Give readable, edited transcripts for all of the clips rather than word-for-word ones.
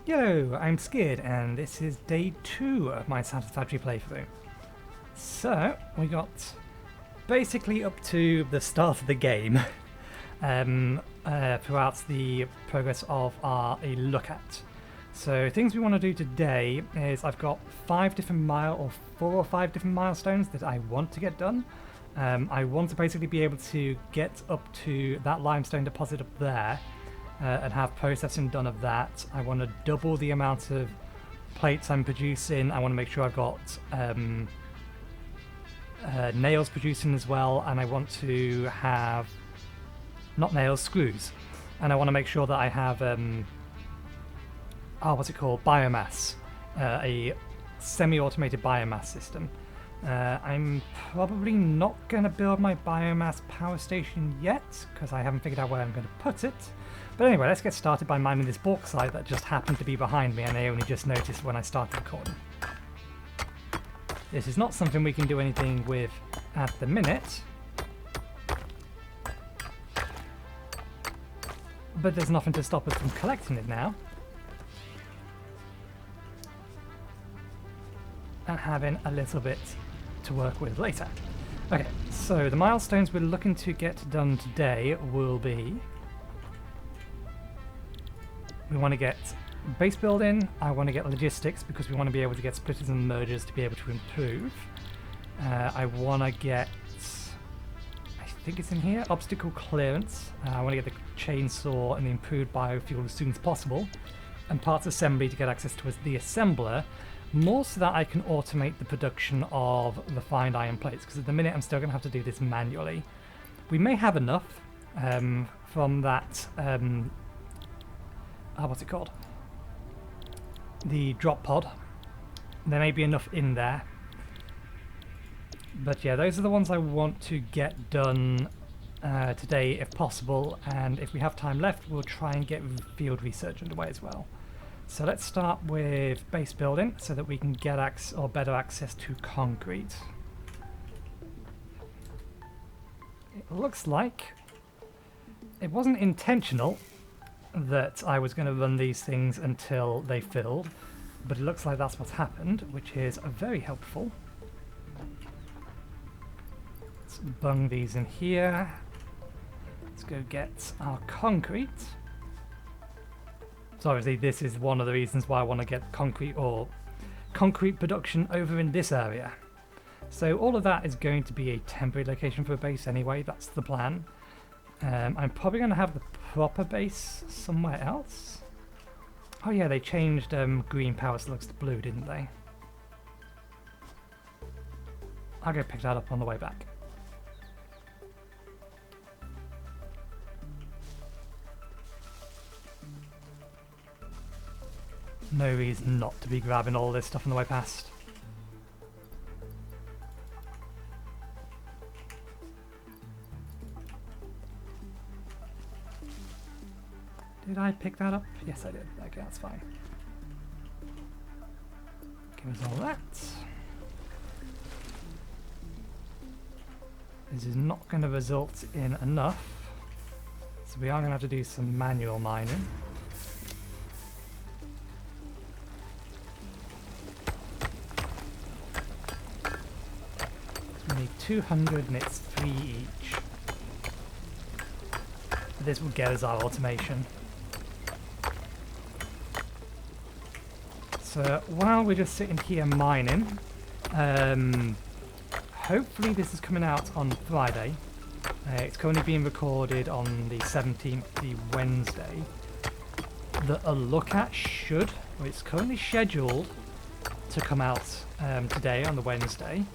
Yo, I'm Skid, and this is day 2 of my Satisfactory playthrough. So, we got basically up to the start of the game throughout the progress of our look at. So, things we want to do today is I've got 4 or 5 different milestones that I want to get done. I want to basically be able to get up to that limestone deposit up there. And have processing done of that. I want to double the amount of plates I'm producing. I want to make sure I've got nails producing as well, and I want to have not nails, screws, and I want to make sure that I have biomass, a semi-automated biomass system. I'm probably not going to build my biomass power station yet because I haven't figured out where I'm going to put it. But anyway, let's get started by mining this bauxite that just happened to be behind me and I only just noticed when I started recording. This is not something we can do anything with at the minute, but there's nothing to stop us from collecting it now and having a little bit to work with later. Okay, so the milestones we're looking to get done today will be: we want to get base building, I want to get logistics because we want to be able to get splitters and mergers to be able to improve. I want to get, I think it's in here, obstacle clearance. I want to get the chainsaw and the improved biofuel as soon as possible, and parts assembly to get access to the assembler, more so that I can automate the production of refined iron plates, because at the minute I'm still going to have to do this manually. We may have enough from that what's it called? The drop pod. There may be enough in there. But yeah, those are the ones I want to get done today if possible, and if we have time left we'll try and get field research underway as well. So let's start with base building so that we can get better access to concrete. It looks like it wasn't intentional that I was going to run these things until they filled, but it looks like that's what's happened, which is very helpful. Let's bung these in here. Let's go get our concrete. So obviously this is one of the reasons why I want to get concrete production over in this area. So all of that is going to be a temporary location for a base anyway, that's the plan. I'm probably going to have the proper base somewhere else. Oh yeah, they changed green power slugs to blue, didn't they? I'll go pick that up on the way back. No reason not to be grabbing all this stuff on the way past. Did I pick that up? Yes, I did. Okay, that's fine. Give us all that. This is not going to result in enough, so we are going to have to do some manual mining. We need 200 and it's 3 each. This will get us our automation. So while we're just sitting here mining, hopefully this is coming out on Friday. It's currently being recorded on the 17th, the Wednesday. A look at it's currently scheduled to come out today on the Wednesday,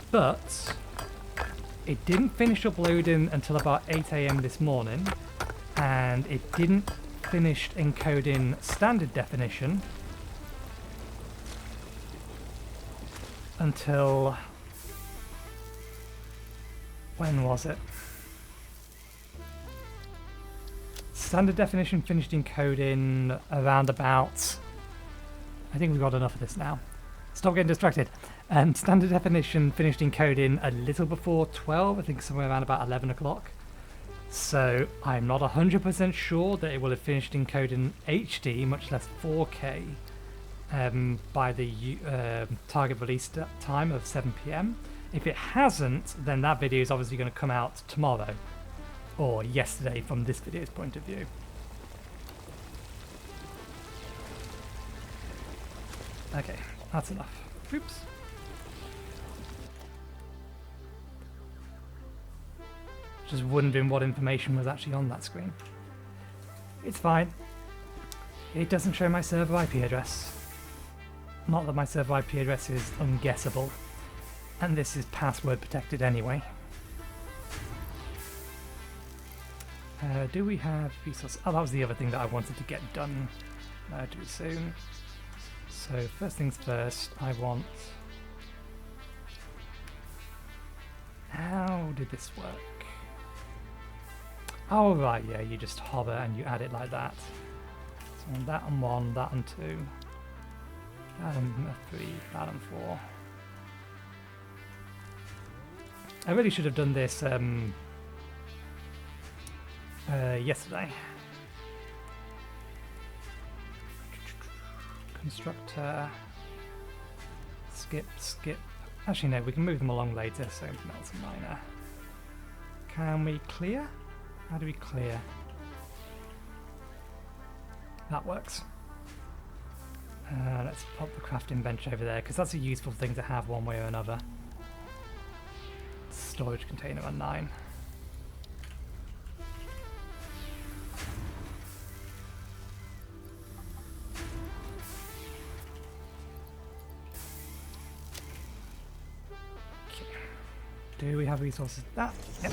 but it didn't finish uploading until about 8 AM this morning, and it didn't finish encoding standard definition until, when was it? Standard definition finished encoding around about, I think we've got enough of this now. Stop getting distracted. Standard definition finished encoding a little before 12, I think somewhere around about 11 o'clock. So I'm not 100% sure that it will have finished encoding HD, much less 4K, by the target release time of 7 PM. If it hasn't, then that video is obviously going to come out tomorrow, or yesterday from this video's point of view. Okay, that's enough. Oops. Just wondering what information was actually on that screen. It's fine. It doesn't show my server IP address. Not that my server IP address is unguessable, and this is password protected anyway. Do we have resources? Oh, that was the other thing that I wanted to get done too soon. So first things first, I want... How did this work? Oh right, yeah, you just hover and you add it like that. So that on 1, that on 2, that on 3, that on 4. I really should have done this yesterday. Constructor, skip. Actually no, we can move them along later, so melts and miner. Can we clear? How do we clear? That works. Let's pop the crafting bench over there, because that's a useful thing to have one way or another. Storage container on 9. Okay. Do we have resources? That? Yep.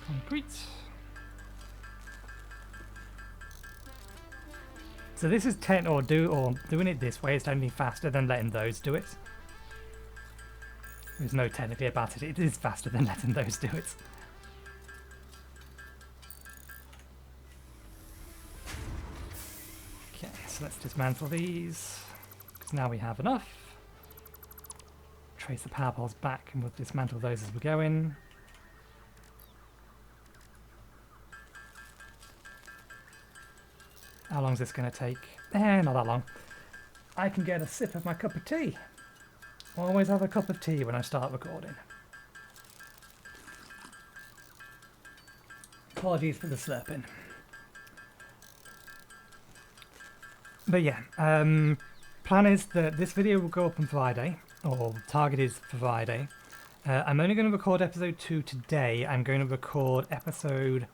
Concrete. So this is doing it this way is technically faster than letting those do it. There's no technically about it. It is faster than letting those do it. Okay, so let's dismantle these, because now we have enough. Trace the power poles back and we'll dismantle those as we go in. How long is this going to take? Not that long. I can get a sip of my cup of tea. Always have a cup of tea when I start recording. Apologies for the slurping. But yeah, plan is that this video will go up on Friday, or target is for Friday. I'm only going to record episode 2 today. I'm going to record episode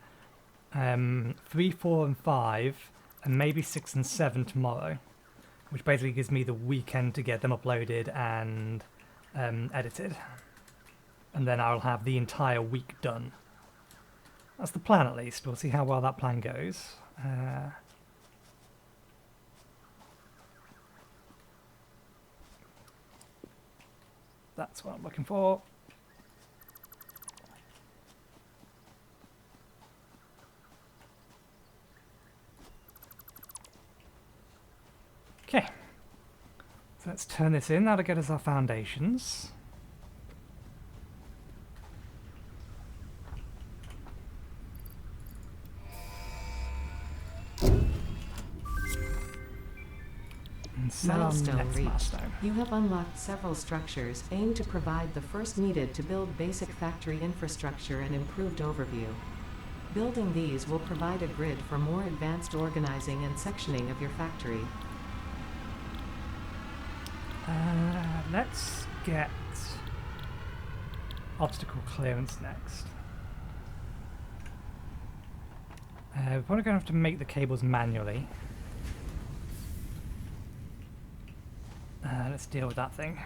3, 4 and 5, and maybe 6 and 7 tomorrow, which basically gives me the weekend to get them uploaded and edited, and then I'll have the entire week done. That's the plan, at least. We'll see how well that plan goes. That's what I'm looking for. Okay, so let's turn this in. That'll get us our foundations. And set our Milestone next reached. milestone. You have unlocked several structures aimed to provide the first needed to build basic factory infrastructure and improved overview. Building these will provide a grid for more advanced organizing and sectioning of your factory. Let's get obstacle clearance next. We're probably going to have to make the cables manually. Let's deal with that thing.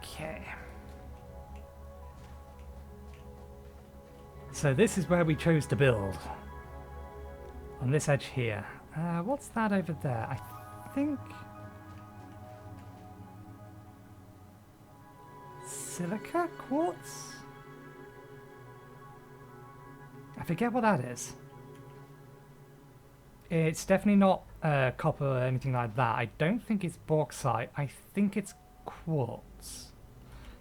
Okay. So this is where we chose to build. On this edge here. What's that over there? I think... Silica quartz? I forget what that is. It's definitely not copper or anything like that. I don't think it's bauxite. I think it's quartz.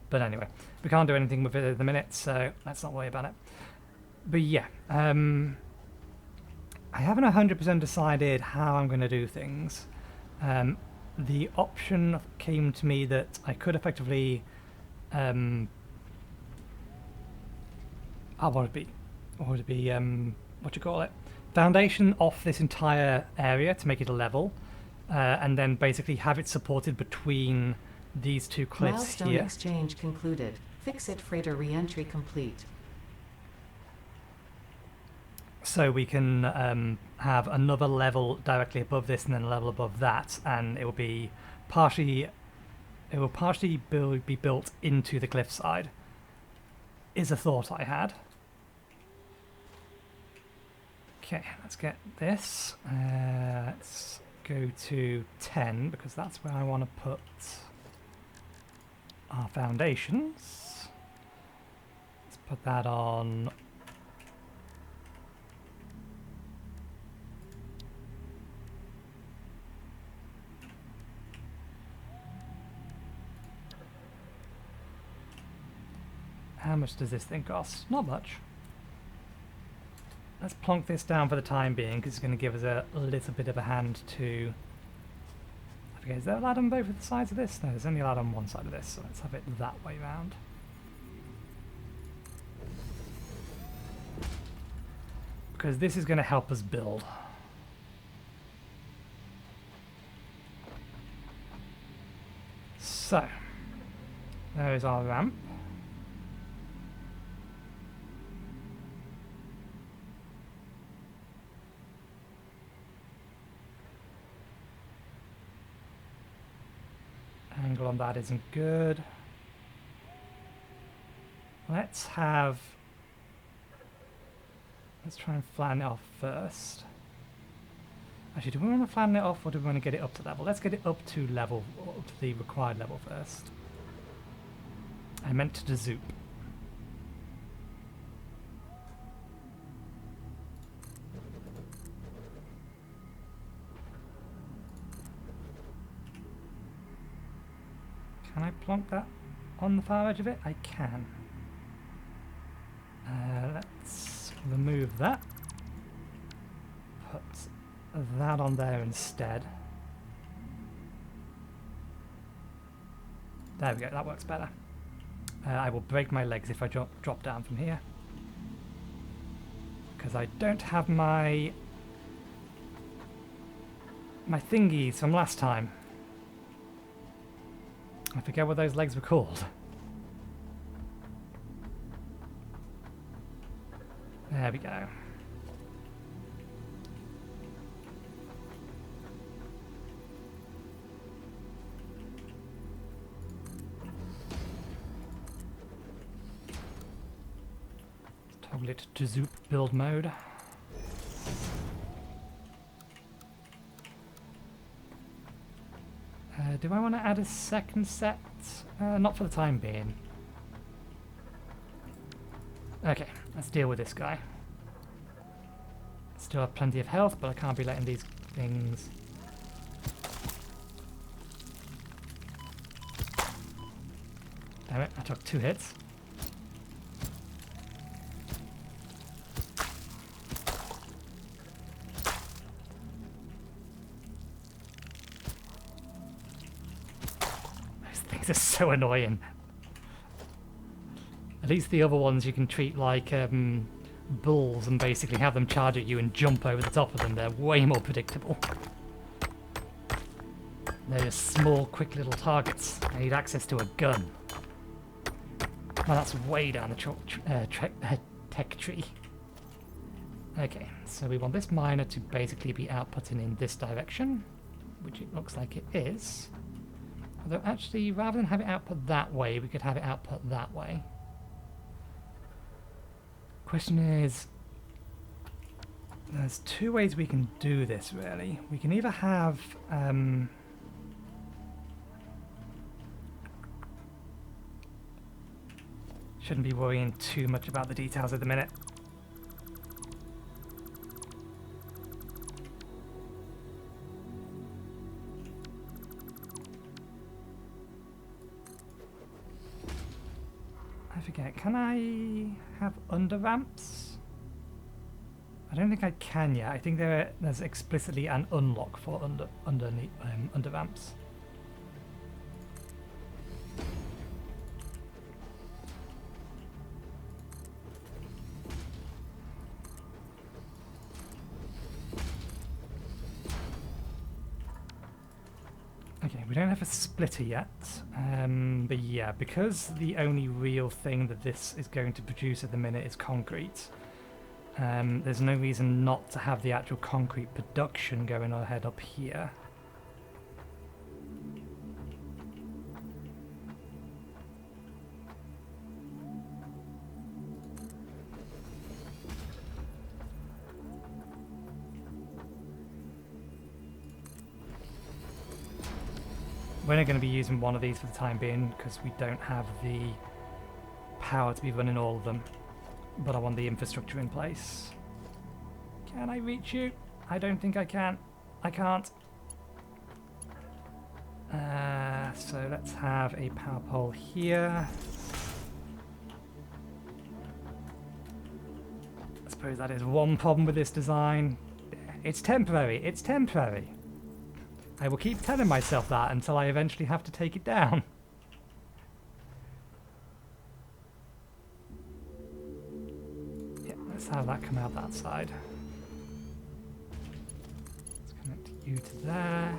But anyway, we can't do anything with it at the minute, so let's not worry about it. But yeah, I haven't 100% decided how I'm going to do things. The option came to me that I could effectively... what would it be? What would it be? What do you call it? Foundation off this entire area to make it a level, and then basically have it supported between these two cliffs Milestone here. exchange concluded. Fix-it freighter re-entry complete. So we can have another level directly above this, and then a level above that, and it will be partially. It will partially be built into the cliffside. Is a thought I had. Okay, let's get this. Let's go to 10 because that's where I want to put our foundations. Let's put that on. How much does this thing cost? Not much. Let's plonk this down for the time being because it's going to give us a little bit of a hand to... I forget, is there a ladder on both of the sides of this? No, there's only a ladder on one side of this, so let's have it that way round. Because this is going to help us build. So, there is our ramp. Angle on that isn't good. Let's try and flatten it off first. Actually, do we want to flatten it off or do we want to get it up to level? Let's get it up to level, up to the required level first. I meant to zoop. Can I plonk that on the far edge of it? I can. Let's remove that. Put that on there instead. There we go, that works better. I will break my legs if I drop down from here. Because I don't have my thingies from last time. I forget what those legs were called. There we go. Toggle it to zoop build mode. Do I want to add a second set? Not for the time being. Okay, let's deal with this guy. Still have plenty of health, but I can't be letting these things... Damn it, I took 2 hits. They're so annoying. At least the other ones you can treat like bulls and basically have them charge at you and jump over the top of them. They're way more predictable. They're just small, quick little targets. I need access to a gun. Well, that's way down the tech tree. Okay, so we want this miner to basically be outputting in this direction, which it looks like it is. Although actually, rather than have it output that way, we could have it output that way. Question is, there's two ways we can do this, really. We can either have... shouldn't be worrying too much about the details at the minute. I forget, can I have under ramps? I don't think I can yet. I think there's explicitly an unlock for under ramps. Okay, we don't have a splitter yet, but yeah, because the only real thing that this is going to produce at the minute is concrete, there's no reason not to have the actual concrete production going ahead up here. We're only going to be using one of these for the time being because we don't have the power to be running all of them. But I want the infrastructure in place. Can I reach you? I don't think I can. I can't. So let's have a power pole here. I suppose that is one problem with this design. It's temporary. It's temporary. I will keep telling myself that until I eventually have to take it down. Yeah, let's have that come out that side. Let's connect you to there.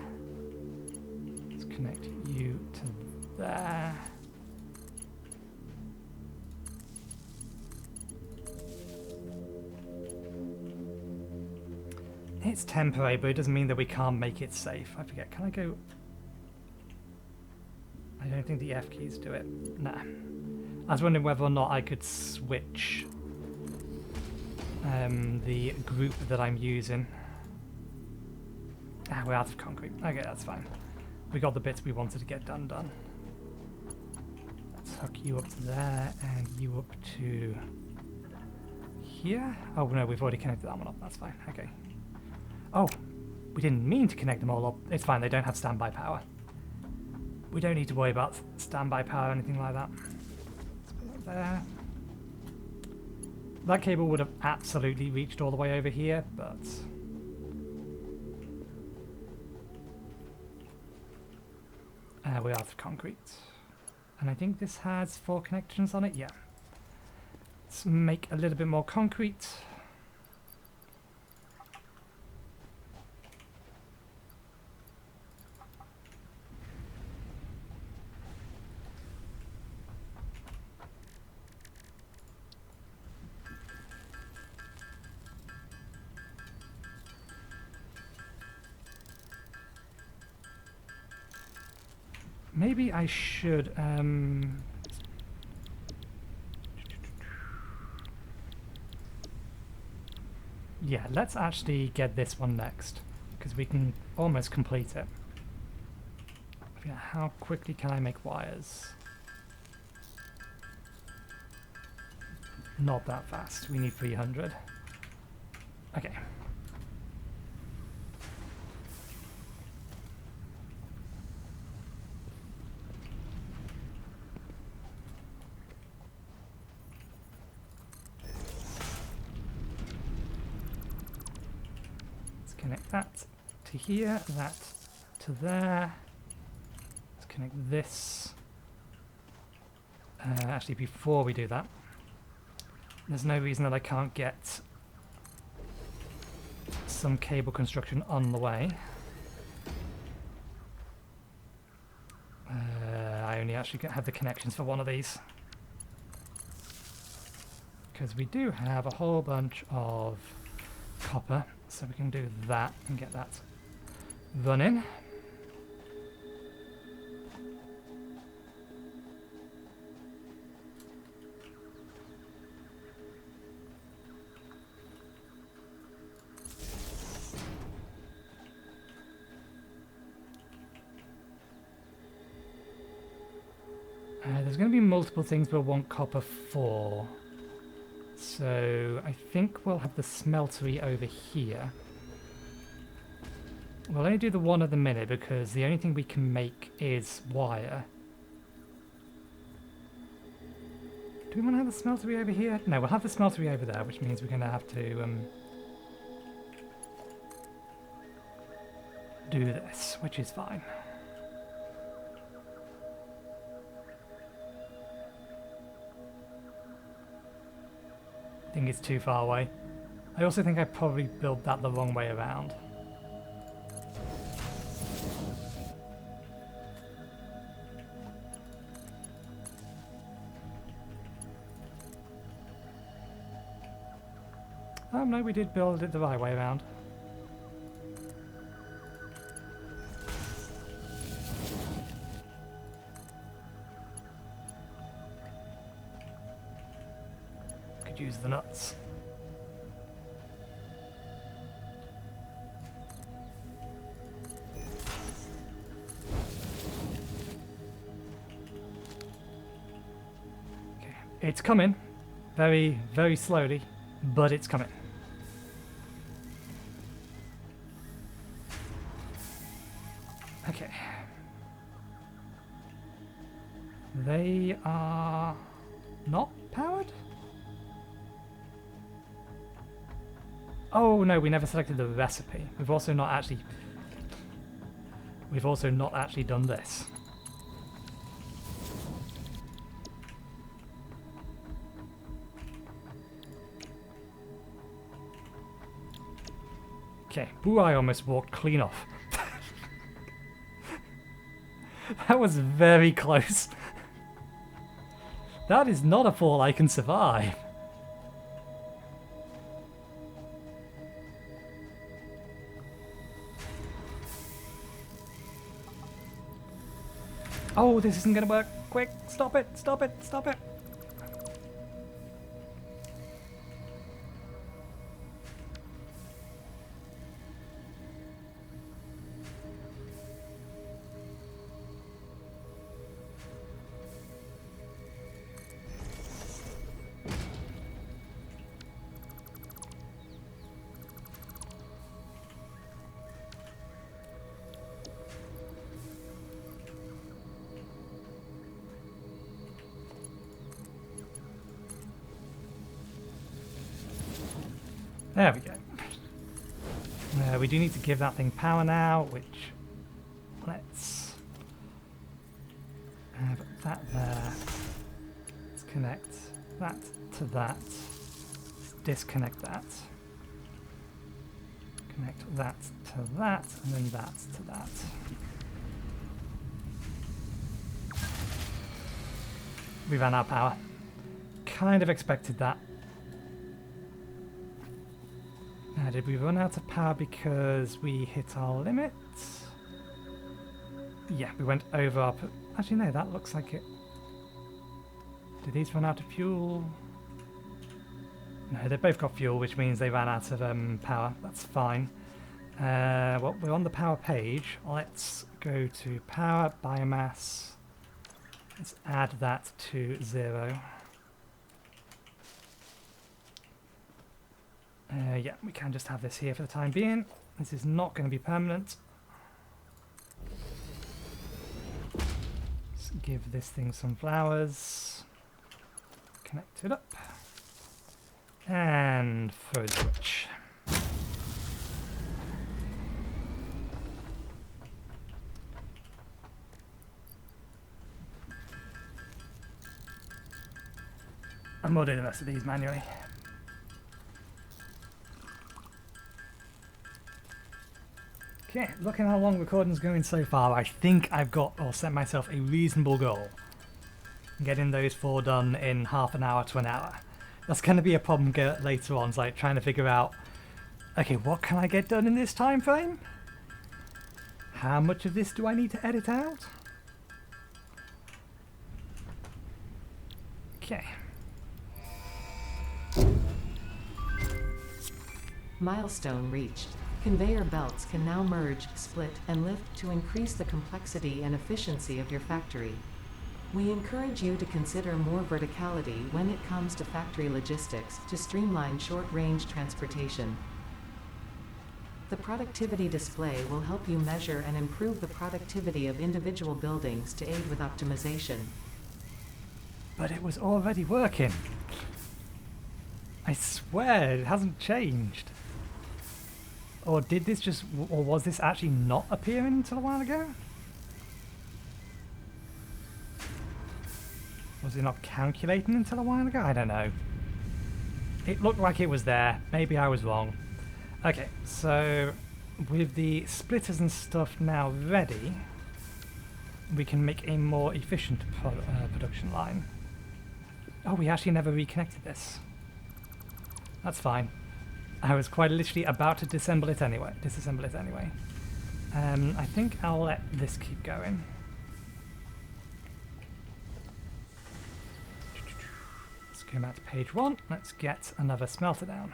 Let's connect you to there. It's temporary, but it doesn't mean that we can't make it safe. I forget, can I go... I don't think the F keys do it. Nah. I was wondering whether or not I could switch the group that I'm using. Ah, we're out of concrete. Okay, that's fine. We got the bits we wanted to get done. Let's hook you up to there and you up to here. Oh no, we've already connected that one up. That's fine. Okay. Oh, we didn't mean to connect them all up. It's fine, they don't have standby power. We don't need to worry about standby power or anything like that. Let's put it there. That cable would have absolutely reached all the way over here, but... we're out of concrete. And I think this has 4 connections on it, yeah. Let's make a little bit more concrete. Maybe I should, yeah, let's actually get this one next, because we can almost complete it. Yeah, how quickly can I make wires? Not that fast, we need 300. Okay. Connect that to here, that to there. Let's connect this. Actually, before we do that, there's no reason that I can't get some cable construction on the way. I only actually have the connections for one of these. Because we do have a whole bunch of copper. So we can do that and get that running. going to be multiple things we'll want copper for. So I think we'll have the smeltery over here. We'll only do the one at the minute because the only thing we can make is wire. Do we want to have the smeltery over here? No, we'll have the smeltery over there, which means we're going to have to do this, which is fine. I think it's too far away. I also think I probably built that the wrong way around. Oh no, we did build it the right way around. Could use the nuts. Okay, it's coming. Very, very slowly, but it's coming. Okay. They are not powered? Oh no, we never selected the recipe. We've also not actually done this. Okay, ooh, I almost walked clean off. That was very close. That is not a fall I can survive. Oh, this isn't gonna work. Quick, stop it, stop it, stop it. There we go. We do need to give that thing power now, which let's have that there. Let's connect that to that. Let's disconnect that. Connect that to that, and then that to that. We ran out of power. Kind of expected that. Did we run out of power because we hit our limit? Yeah, we went over our... Actually, no, that looks like it... Did these run out of fuel? No, they both got fuel, which means they ran out of power. That's fine. Well, we're on the power page. Let's go to power, biomass. Let's add that to 0. Yeah, we can just have this here for the time being. This is not going to be permanent. Let's give this thing some flowers. Connect it up. And throw the switch. And we'll do the rest of these manually. Okay, looking how long recording's going so far, I think I've got or set myself a reasonable goal. Getting those 4 done in half an hour to an hour. That's going to be a problem later on, like trying to figure out, okay, what can I get done in this time frame? How much of this do I need to edit out? Okay. Milestone reached. Conveyor belts can now merge, split, and lift to increase the complexity and efficiency of your factory. We encourage you to consider more verticality when it comes to factory logistics to streamline short-range transportation. The productivity display will help you measure and improve the productivity of individual buildings to aid with optimization. But it was already working. I swear it hasn't changed. Or did this just, or was this actually not appearing until a while ago? Was it not calculating until a while ago? I don't know. It looked like it was there. Maybe I was wrong. Okay, so with the splitters and stuff now ready, we can make a more efficient production line. Oh, we actually never reconnected this. That's fine. I was quite literally about to disassemble it anyway. I think I'll let this keep going. Let's go back to page 1. Let's get another smelter down.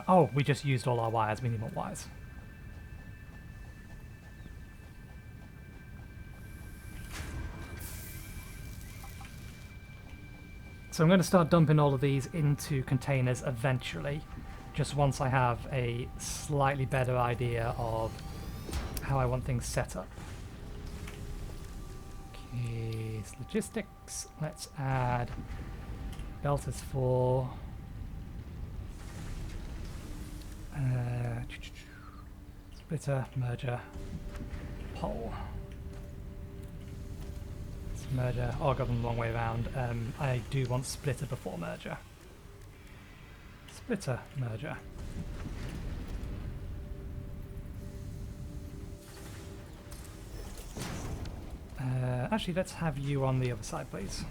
Oh, we just used all our wires. We need more wires. So I'm going to start dumping all of these into containers eventually, just once I have a slightly better idea of how I want things set up. Okay, it's logistics. Let's add belters for splitter, merger, pole. Merger. Oh, I got them the wrong way around. I do want splitter before merger. Splitter, merger. Actually, let's have you on the other side, please.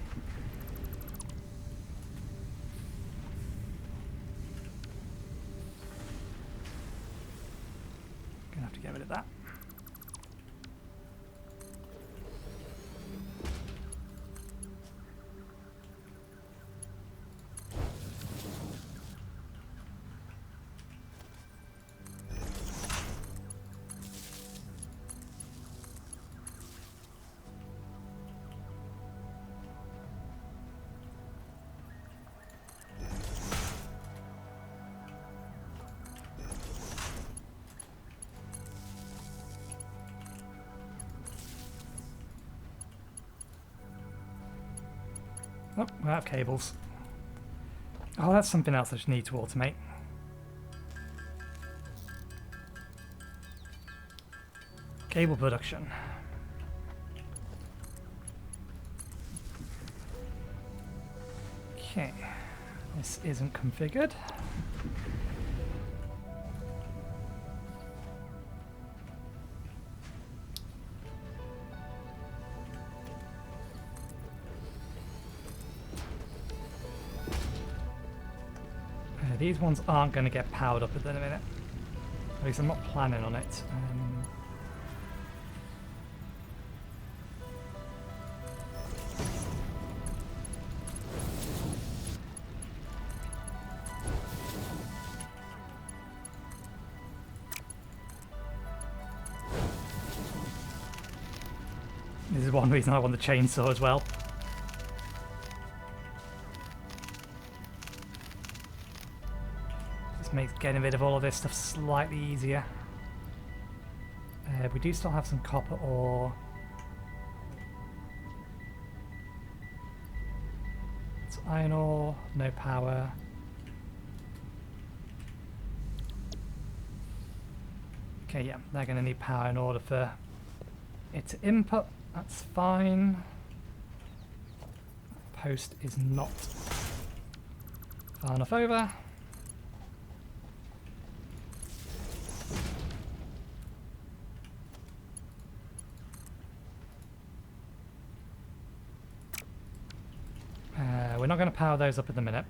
Gonna have to get rid of that. Oh, we have cables. Oh, that's something else I just need to automate. Cable production. Okay, this isn't configured. These ones aren't going to get powered up at the minute. At least I'm not planning on it. This is one reason I want the chainsaw as well. Makes getting rid of all of this stuff slightly easier. We do still have some copper ore. It's iron ore, no power. Okay, yeah, they're going to need power in order for it to input. That's fine. Post is not far enough over. We're not going to power those up at the minute.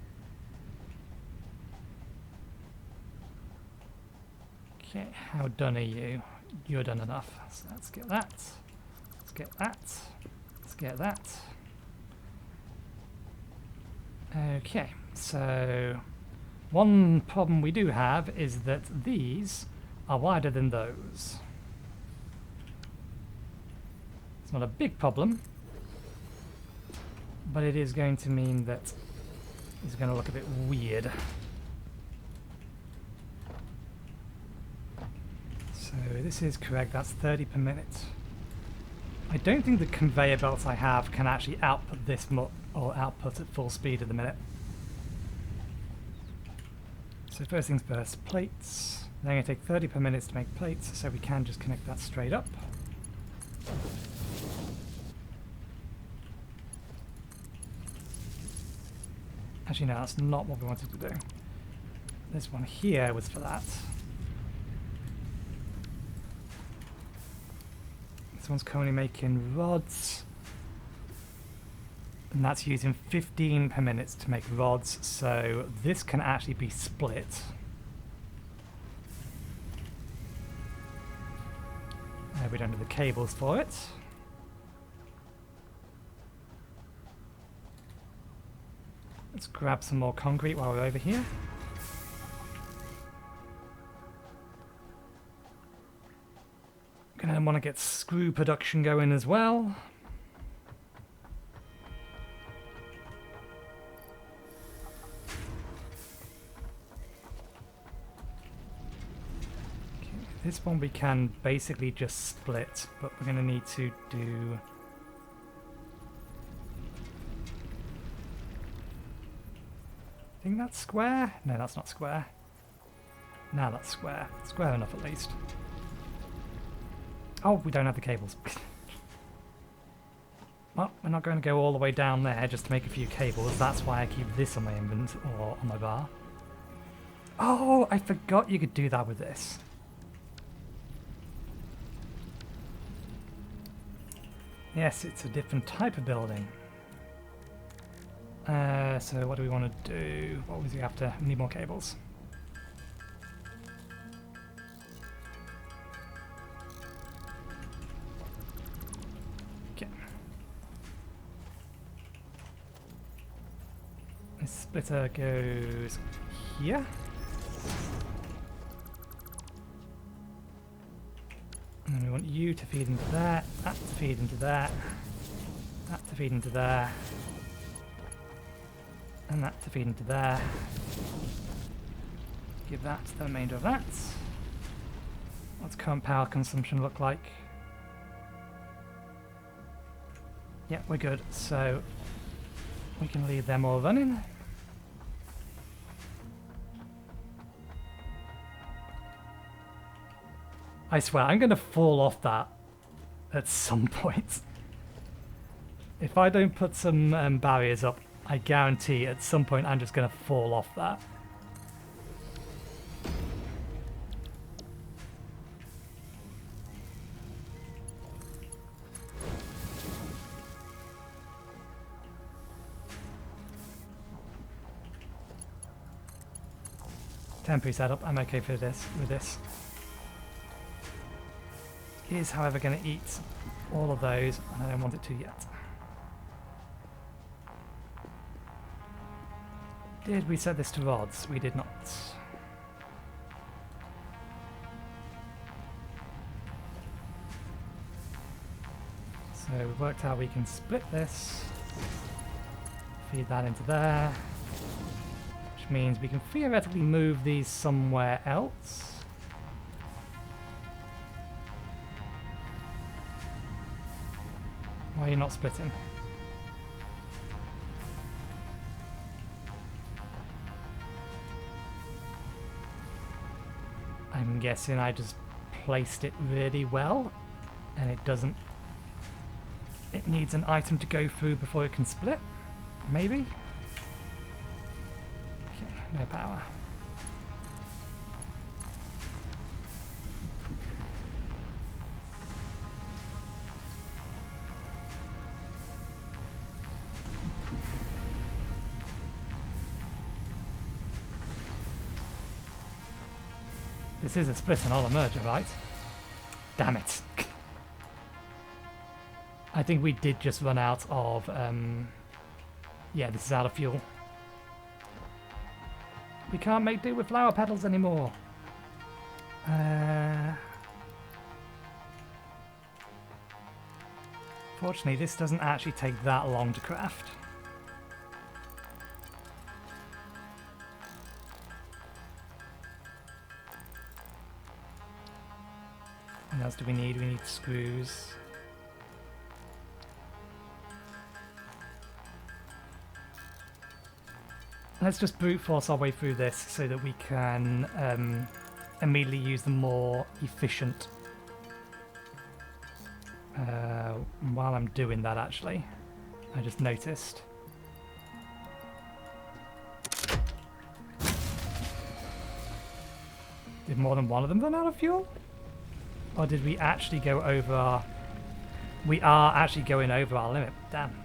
Okay, how done are you? You're done enough. So let's get that. Let's get that. Let's get that. Okay, so one problem we do have is that these are wider than those. It's not a big problem, but it is going to mean that it's going to look a bit weird. So this is correct, that's 30 per minute. I don't think the conveyor belts I have can actually output this or output at full speed at the minute. So first things first, plates. They're going to take 30 per minute to make plates, so we can just connect that straight up. Actually no, that's not what we wanted to do. This one here was for that. This one's currently making rods, and that's using 15 per minute to make rods, so this can actually be split. We don't have the cables for it. Let's grab some more concrete while we're over here. Gonna want to get screw production going as well. Okay, this one we can basically just split, but we're gonna need to do... I think that's square? No, that's not square. Now that's square. Square enough at least. Oh, we don't have the cables. Well, we're not going to go all the way down there just to make a few cables. That's why I keep this on my inventory or on my bar. Oh, I forgot you could do that with this. Yes, it's a different type of building. So what do we want to do? What was we after? We need more cables. Okay. This splitter goes here. And we want you to feed into that to feed into that to feed into there. And that to feed into there. Give that to the remainder of that. What's current power consumption look like? Yeah, we're good. So we can leave them all running. I swear, I'm going to fall off that at some point. If I don't put some barriers up, I guarantee at some point I'm just going to fall off that. Temporary setup, I'm okay for this with this. It is, however, going to eat all of those, and I don't want it to yet. Did we set this to rods? We did not. So we've worked out we can split this, feed that into there, which means we can theoretically move these somewhere else. Why are you not splitting? I'm guessing I just placed it really well, and it doesn't... It needs an item to go through before it can split? Maybe? Okay, no power. This is a split and all a merger, right? Damn it. I think we did just run out of... yeah, this is out of fuel. We can't make do with flower petals anymore. Fortunately, this doesn't actually take that long to craft. What else do we need? We need screws. Let's just brute force our way through this so that we can immediately use the more efficient. While I'm doing that, actually, I just noticed. Did more than one of them run out of fuel? Or did we actually go over our... We are actually going over our limit. Damn.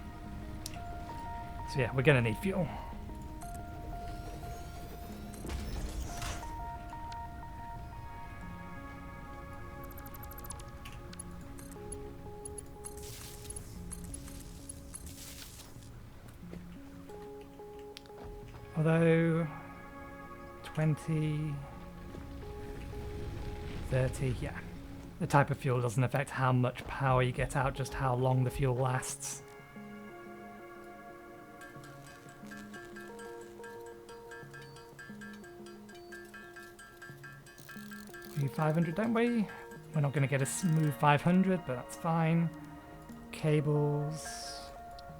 So yeah, we're going to need fuel. Although 20, 30, yeah. The type of fuel doesn't affect how much power you get out, just how long the fuel lasts. We need 500, don't we? We're not going to get a smooth 500, but that's fine. Cables.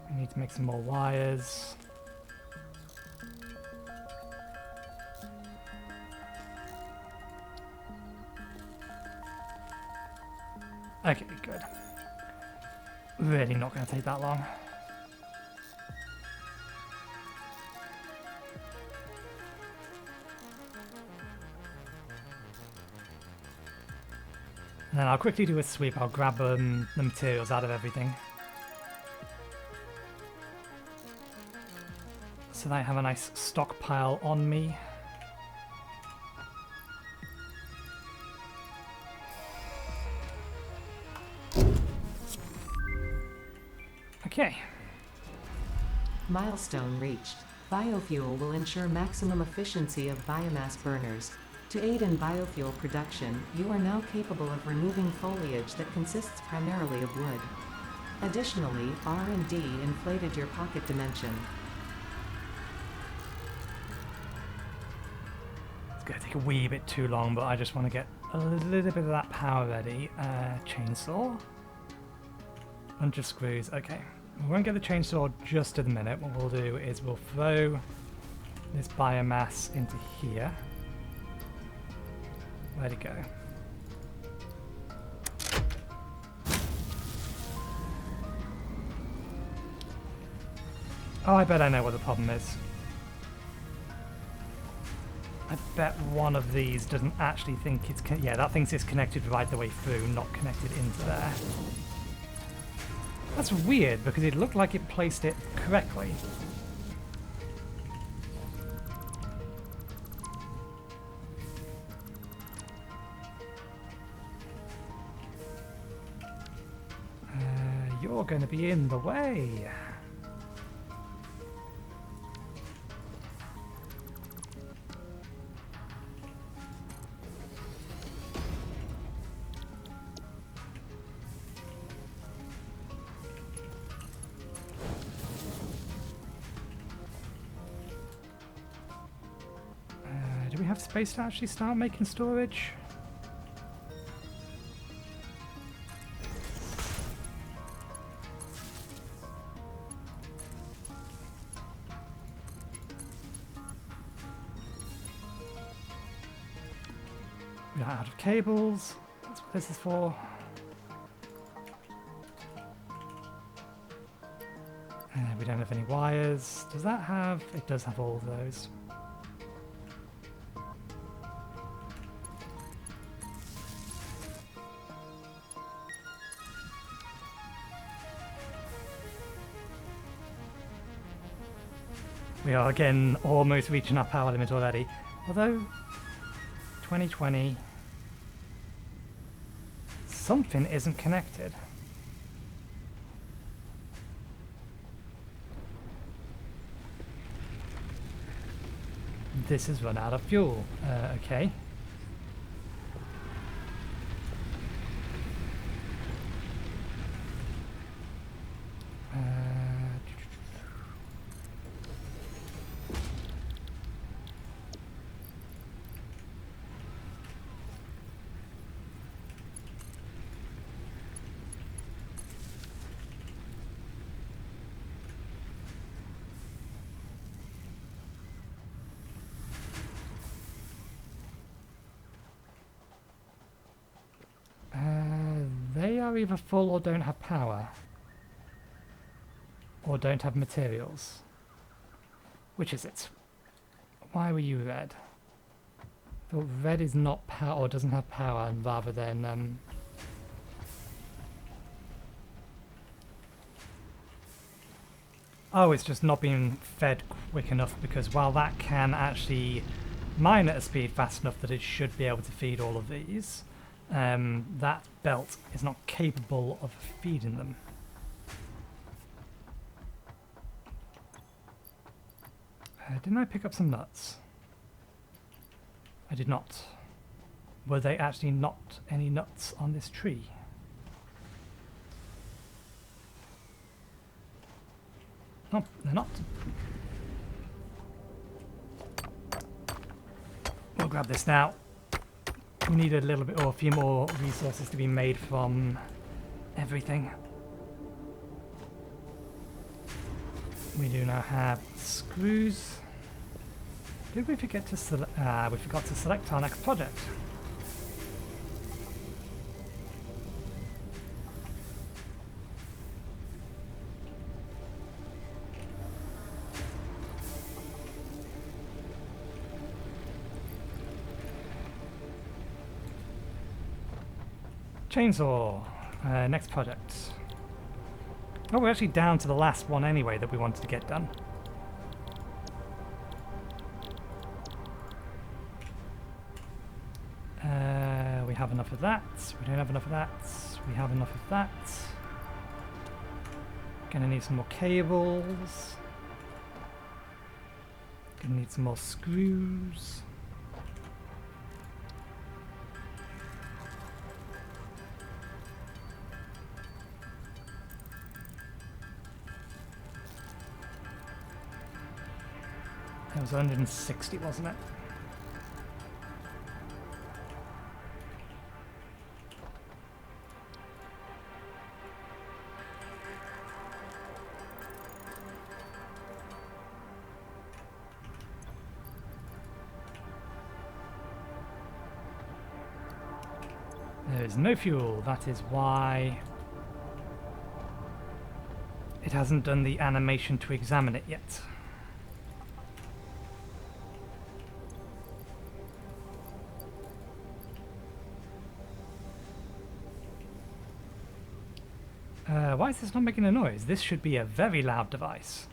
We need to make some more wires. Okay, good. Really not going to take that long. And then I'll quickly do a sweep. I'll grab the materials out of everything. So that I have a nice stockpile on me. Okay. Milestone reached. Biofuel will ensure maximum efficiency of biomass burners. To aid in biofuel production, you are now capable of removing foliage that consists primarily of wood. Additionally, R&D inflated your pocket dimension. It's going to take a wee bit too long, but I just want to get a little bit of that power ready. Chainsaw. Bunch of screws. Okay. We won't get the chainsaw just at the minute. What we'll do is we'll throw this biomass into here. Where'd it go? Oh, I bet I know what the problem is. I bet one of these doesn't actually think it's... Yeah, that thinks it's connected right the way through, not connected into there. That's weird, because it looked like it placed it correctly. You're going to be in the way. Do we have space to actually start making storage? We're out of cables. That's what this is for. We don't have any wires. Does that have... It does have all of those. We are again almost reaching our power limit already. Although 2020, something isn't connected. This has run out of fuel. Okay. are either full or don't have power. Or don't have materials. Which is it? Why were you red? Thought red is not power or doesn't have power, and rather than oh, it's just not being fed quick enough, because while that can actually mine at a speed fast enough that it should be able to feed all of these, that belt is not capable of feeding them. Didn't I pick up some nuts? I did not. Were they actually not any nuts on this tree? No, they're not. We'll grab this now. We need a little bit or a few more resources to be made from everything. We do now have screws. Did we forget to select? We forgot to select our next project. Chainsaw. Next project. Oh, we're actually down to the last one anyway that we wanted to get done. We have enough of that. We don't have enough of that. We have enough of that. Gonna need some more cables. Gonna need some more screws. It was 160, wasn't it? There is no fuel. That is why it hasn't done the animation to examine it yet. Why is this not making a noise? This should be a very loud device.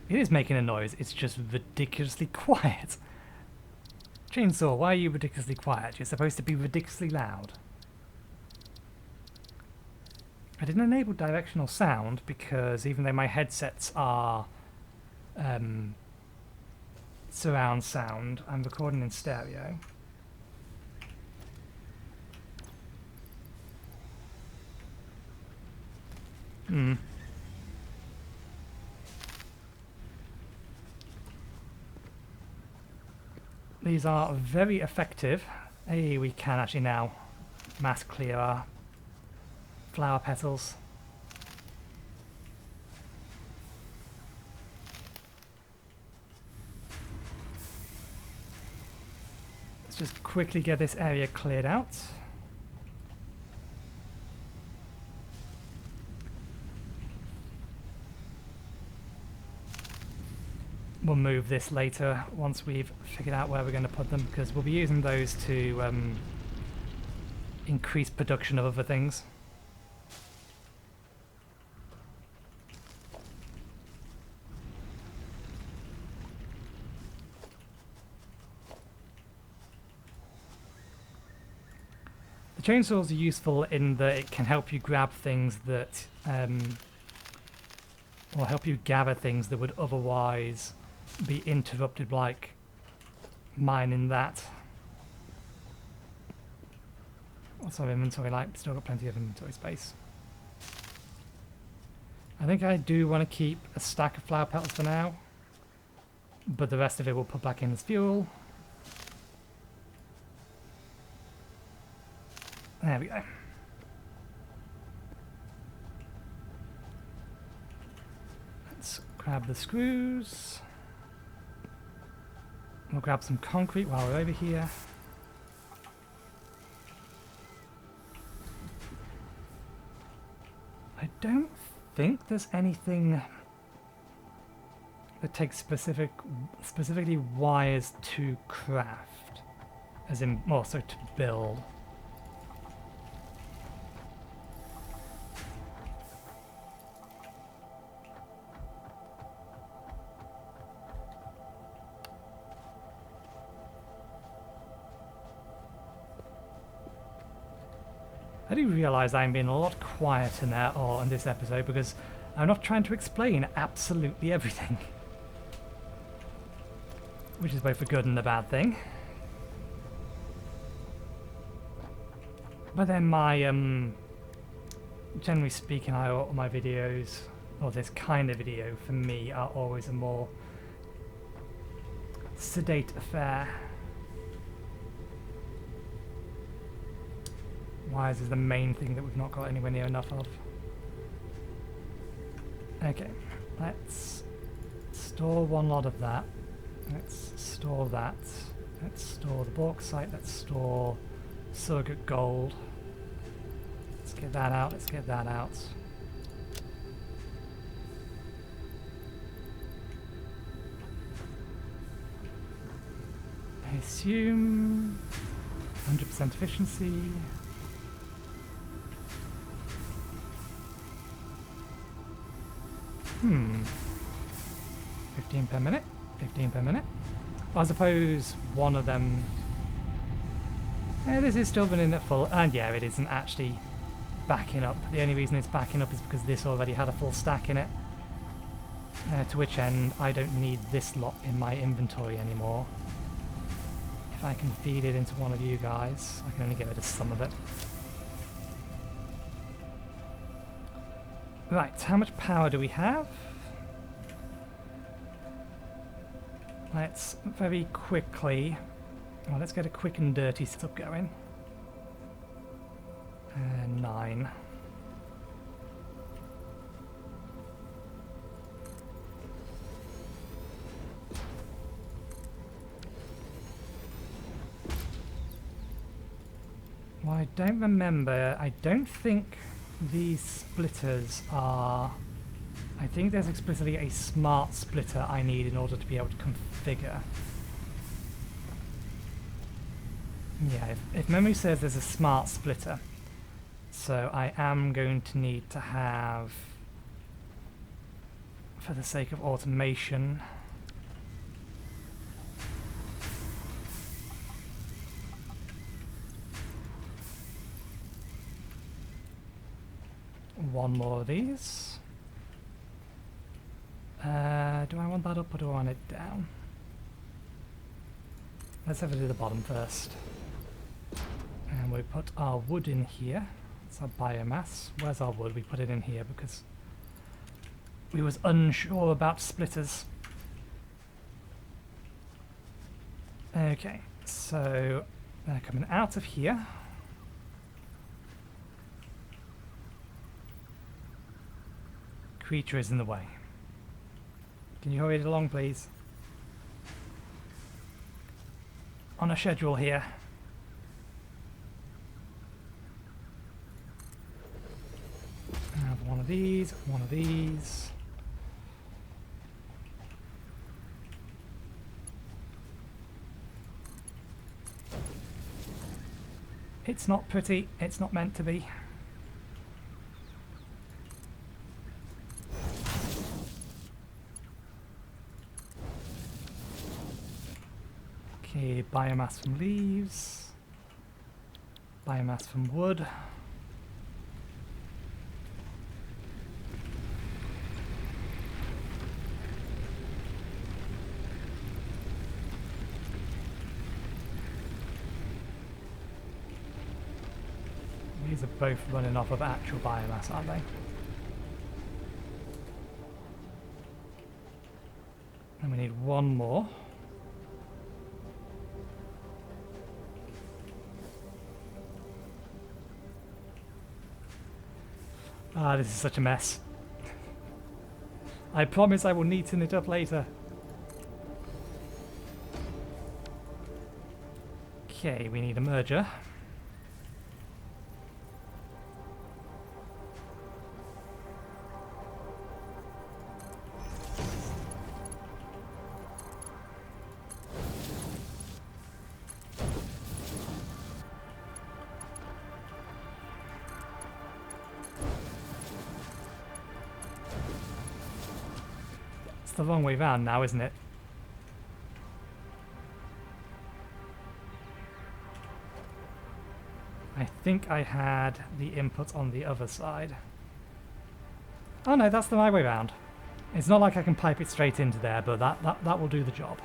It is making a noise, it's just ridiculously quiet. Chainsaw, why are you ridiculously quiet? You're supposed to be ridiculously loud. I didn't enable directional sound because even though my headsets are surround sound, I'm recording in stereo. These are very effective. Hey, we can actually now mass clear our flower petals. Let's just quickly get this area cleared out. We'll move this later once we've figured out where we're going to put them, because we'll be using those to increase production of other things. The chainsaws are useful in that it can help you grab things that or help you gather things that would otherwise be interrupted, like mining that. What's our inventory like? Still got plenty of inventory space. I think I do want to keep a stack of flower petals for now, but the rest of it we'll put back in as fuel. There we go. Let's grab the screws. We'll grab some concrete while we're over here. don't think there's anything that takes specifically wires to craft, as in also to build. I do realise I'm being a lot quieter now or in this episode because I'm not trying to explain absolutely everything. Which is both a good and a bad thing. But then my, generally speaking, all my videos, or this kind of video for me, are always a more sedate affair. Wires is the main thing that we've not got anywhere near enough of. Okay, let's store one lot of that. Let's store that. Let's store the bauxite. Let's store surrogate gold. Let's get that out. Let's get that out. I assume 100% efficiency. Hmm. 15 per minute. 15 per minute. I suppose one of them... this is still running at full, and yeah, it isn't actually backing up. The only reason it's backing up is because this already had a full stack in it. To which end, I don't need this lot in my inventory anymore. If I can feed it into one of you guys, I can only get rid of some of it. Right, how much power do we have? Let's very quickly... Well, let's get a quick and dirty setup going. 9. Well, I don't remember. I don't think these splitters are... I think there's explicitly a smart splitter I need in order to be able to configure. Yeah, if memory serves, there's a smart splitter. So I am going to need to have, for the sake of automation, one more of these. Do I want that up or do I want it down? Let's have it at the bottom first. And we put our wood in here. It's our biomass. Where's our wood? We put it in here because we was unsure about splitters. Okay, so they're coming out of here. Creature is in the way. Can you hurry it along, please? On a schedule here. I have one of these, one of these. It's not pretty, it's not meant to be. Okay, biomass from leaves, biomass from wood. These are both running off of actual biomass, aren't they? And we need one more. Ah, this is such a mess. I promise I will neaten it up later. Okay, we need a merger. the wrong way round now, isn't it? I think I had the input on the other side. Oh no, that's the right way round. It's not like I can pipe it straight into there, but that will do the job.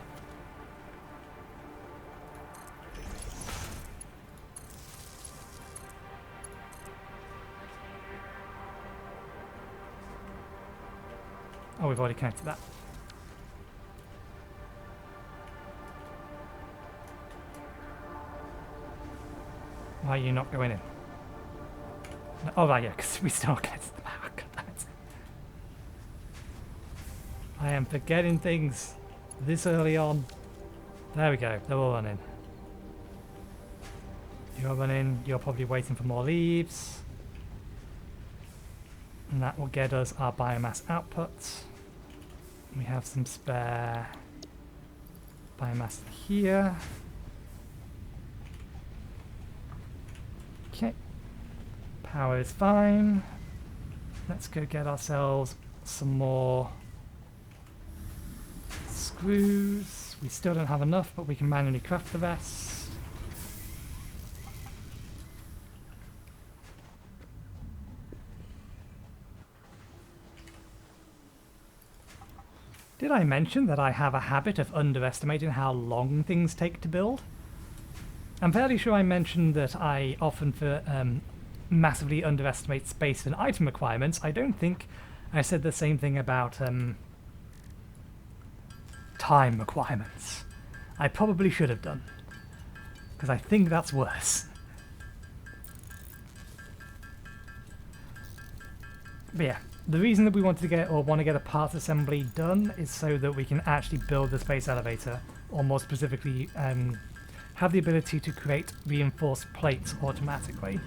Oh, we've already connected that. Why are you not going in? No, oh, right, yeah, because we still get to the power. I am forgetting things this early on. There we go, they're all running. You're running, you're probably waiting for more leaves. And that will get us our biomass output. We have some spare biomass here. Okay, power is fine. Let's go get ourselves some more screws. We still don't have enough, but we can manually craft the rest. Did I mention that I have a habit of underestimating how long things take to build? I'm fairly sure I mentioned that I often massively underestimate space and item requirements. I don't think I said the same thing about time requirements. I probably should have done, because I think that's worse. But yeah, the reason that we wanted to get, or want to get a parts assembly done, is so that we can actually build the space elevator, or more specifically, have the ability to create reinforced plates automatically.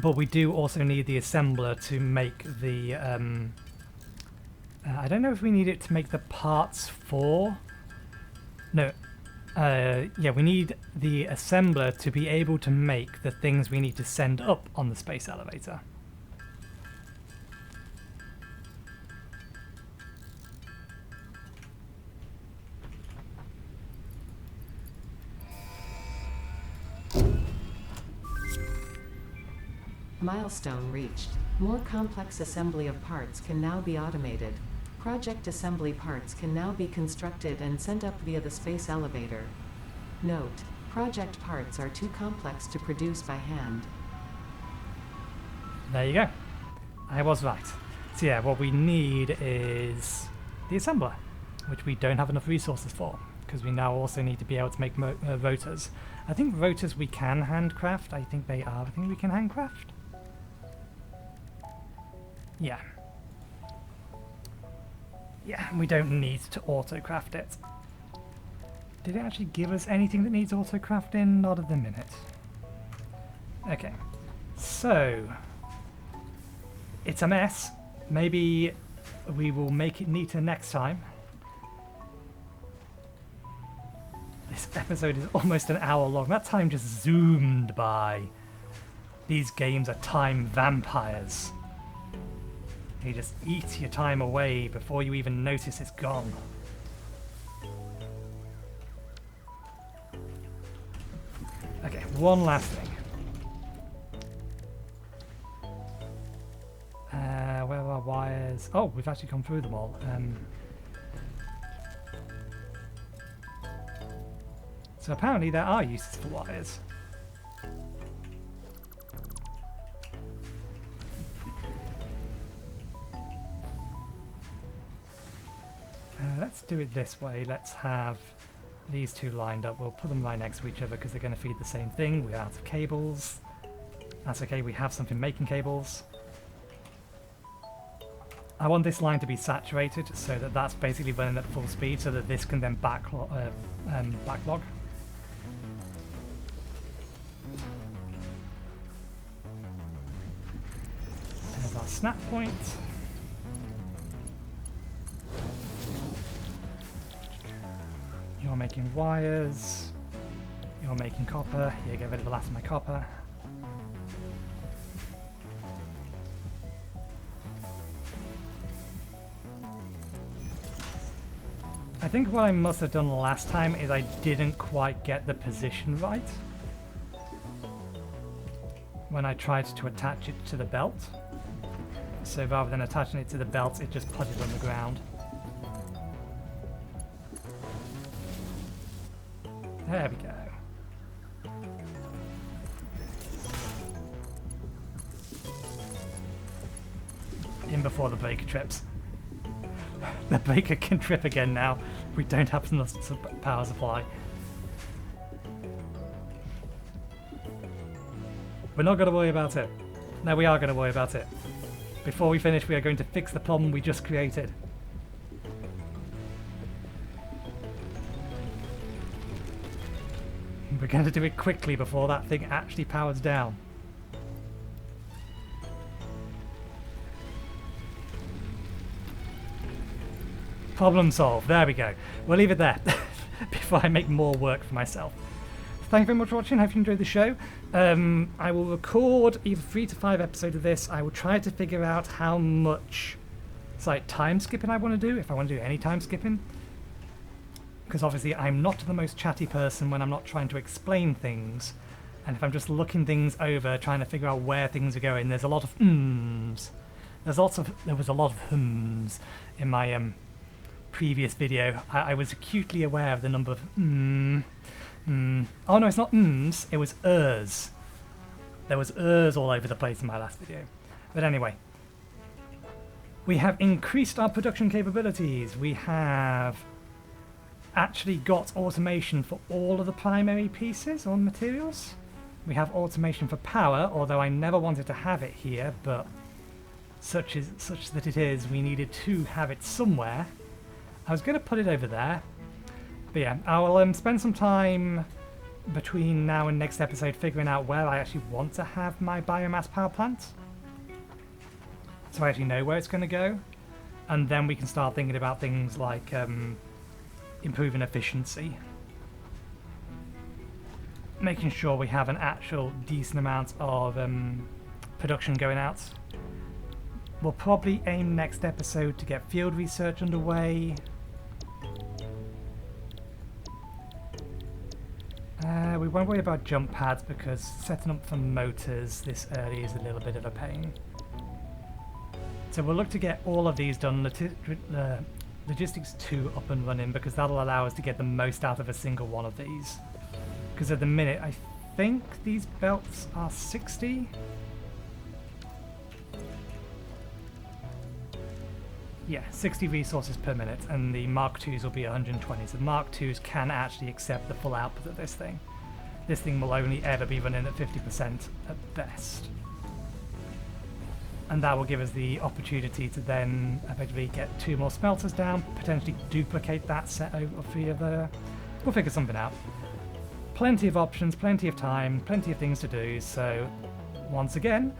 But we do also need the assembler to make the I don't know if we need it to make the parts for... No. Yeah, we need the assembler to be able to make the things we need to send up on the space elevator. Milestone reached. More complex assembly of parts can now be automated. Project assembly parts can now be constructed and sent up via the space elevator. Note: project parts are too complex to produce by hand. There you go. I was right. So yeah, what we need is the assembler, which we don't have enough resources for, because we now also need to be able to make rotors. I think rotors we can handcraft. I think they are. I think we can handcraft. Yeah. Yeah, we don't need to auto-craft it. Did it actually give us anything that needs auto-crafting? Not at the minute. Okay. So, it's a mess. Maybe we will make it neater next time. This episode is almost an hour long. That time just zoomed by. These games are time vampires. You just eat your time away before you even notice it's gone. Okay, one last thing. Where are our wires? Oh, we've actually gone through them all. So apparently there are uses for wires. Let's do it this way. Let's have these two lined up. We'll put them right next to each other because they're going to feed the same thing. We're out of cables. That's okay, we have something making cables. I want this line to be saturated so that that's basically running at full speed so that this can then backlog. There's our snap point. You're making wires. You're making copper. Yeah, get rid of the last of my copper. I think what I must have done last time is I didn't quite get the position right when I tried to attach it to the belt. So rather than attaching it to the belt, it just put it on the ground. There we go. In before the breaker trips. The breaker can trip again now. We don't have enough power supply. We're not going to worry about it. No, we are going to worry about it. Before we finish, we are going to fix the problem we just created. We're going to do it quickly before that thing actually powers down. Problem solved. There we go. We'll leave it there before I make more work for myself. Thank you very much for watching. Hope you enjoyed the show. I will record either 3 to 5 episodes of this. I will try to figure out how much time skipping I want to do, if I want to do any time skipping. Because obviously I'm not the most chatty person when I'm not trying to explain things. And if I'm just looking things over, trying to figure out where things are going, there's a lot of ums. There was a lot of hums in my previous video. I was acutely aware of the number of Oh no, it's not ums, it was ers. There was ers all over the place in my last video. But anyway, we have increased our production capabilities. We have actually got automation for all of the primary pieces or materials. We have automation for power, although I never wanted to have it here, but such that it is, we needed to have it somewhere. I was going to put it over there, but yeah, I will spend some time between now and next episode figuring out where I actually want to have my biomass power plant, so I actually know where it's going to go, and then we can start thinking about things like improving efficiency, making sure we have an actual decent amount of production going out. We'll probably aim next episode to get field research underway. We won't worry about jump pads because setting up for motors this early is a little bit of a pain. So we'll look to get all of these done, Logistics 2 up and running, because that'll allow us to get the most out of a single one of these. Because at the minute, I think these belts are 60. Yeah, 60 resources per minute, and the Mark 2s will be 120. So the Mark 2s can actually accept the full output of this thing. This thing will only ever be running at 50% at best. And that will give us the opportunity to then effectively get 2 more smelters down, potentially duplicate that set over 3 of the... We'll figure something out. Plenty of options, plenty of time, plenty of things to do, so once again,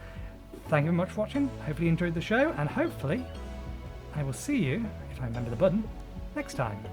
thank you very much for watching. Hopefully you enjoyed the show, and hopefully I will see you, if I remember the button, next time.